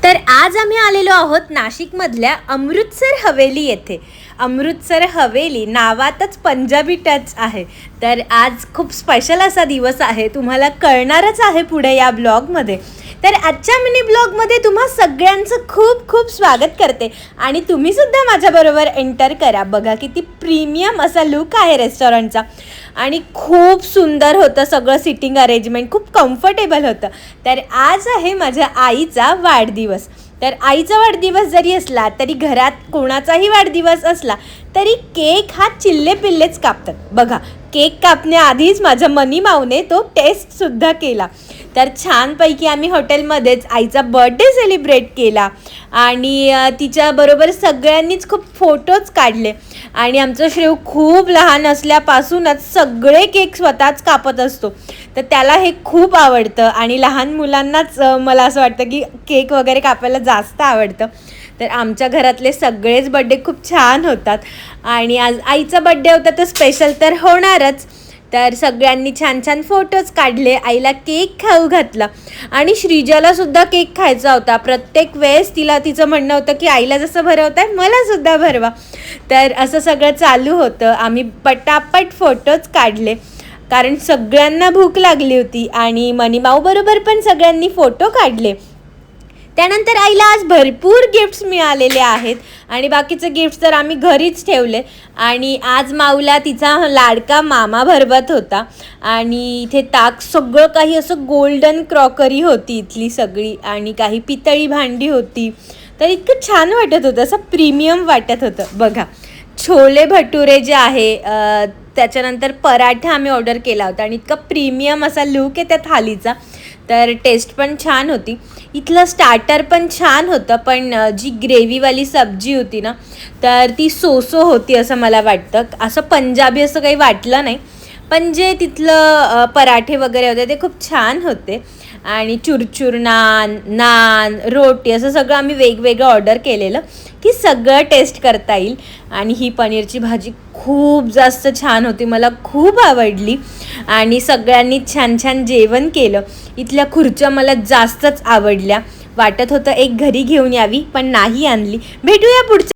तर आज आम्ही आलेलो आहोत नाशिकमधल्या अमृतसर हवेली येथे। अमृतसर हवेली नावातच पंजाबी टच आहे। तर आज खूप स्पेशल असा दिवस आहे, तुम्हाला कळणारच आहे पुढे या ब्लॉगमध्ये। तर आजच्या मिनी ब्लॉगमध्ये तुम्हा सगळ्यांचं खूप खूप स्वागत करते आणि तुम्ही सुद्धा माझ्याबरोबर एंटर करा। बघा किती प्रीमियम असा लुक आहे रेस्टॉरंटचा आणि खूप सुंदर होतं सगळं, सिटिंग अरेंजमेंट खूप कम्फर्टेबल होतं। तर आज आहे माझ्या आईचा वाढदिवस। तर आईचा वाढदिवस जरी असला तरी घरात कोणाचाही वाढदिवस असला तरी केक हा चिल्ले पिल्लेच कापतात। बघा केक कापण्याआधीच माझ्या मनी माऊने तो टेस्टसुद्धा केला। तर छानपैकी आम्ही हॉटेलमध्येच आईचा बर्थडे सेलिब्रेट केला आणि तिच्याबरोबर सगळ्यांनीच खूप फोटोज काढले आणि आमचं श्रेव खूप लहान असल्यापासूनच सगळे केक स्वतःच कापत असतो। तर त्याला हे खूप आवडतं आणि लहान मुलांनाच मला असं वाटतं की केक वगैरे कापायला जास्त आवडतं। तर आमच्या घरातले सगळेच बड्डे खूप छान होतात आणि आज आईचा बड्डे होता तर स्पेशल तर होणारच। तर सगळ्यांनी छान छान फोटोज काढले, आईला केक खाऊ घातला आणि श्रीजाला सुद्धा केक खायचा होता। प्रत्येक वेळेस तिचं म्हणणं होतं की आईला जसं भरवताय मला सुद्धा भरवा। तर असं सगळं चालू होतं। आम्ही पटापट फोटोज काढले कारण सगळ्यांना भूक लागली होती आणि मनीमाऊ बरोबर पण सगळ्यांनी फोटो काढले। त्यानंतर आईला आज भरपूर गिफ्ट्स मिळालेले आहेत आणि बाकीचे गिफ्ट्स तर आम्ही घरीच ठेवले आणि आज माऊला तिचा लाडका मामा भरवत होता आणि इथे ताक सगळं काही असं गोल्डन क्रॉकरी होती इथली सगळी आणि काही पितळी भांडी होती। तर इतकं छान वाटत होतं, असं प्रीमियम वाटत होतं। बघा छोले भटुरे जे आहे त्याच्यानंतर पराठा आम्ही ऑर्डर केला होता आणि इतका प्रीमियम असा लुक आहे त्या थालीचा। तर टेस्ट पण छान होती, इथलं स्टार्टर पण छान होतं, पण जी ग्रेव्हीवाली सब्जी होती ना तर ती सोसो होती असं मला वाटतं। असं पंजाबी असं काही वाटलं नाही, पण जे तिथलं पराठे वगैरे होते ते खूप छान होते आणि चुरचुर नान रोटी असं सगळं आम्ही वेगवेगळं ऑर्डर केलेलं की सगळं टेस्ट करता येईल। आणि ही पनीरची भाजी खूप जास्त छान होती, मला खूप आवडली आणि सगळ्यांनी छान छान जेवण केलं। इथल्या खुर्च्या मला जास्तच आवडल्या, वाटत होतं एक घरी घेऊन यावी पण नाही आणली। भेटूया पुढच्या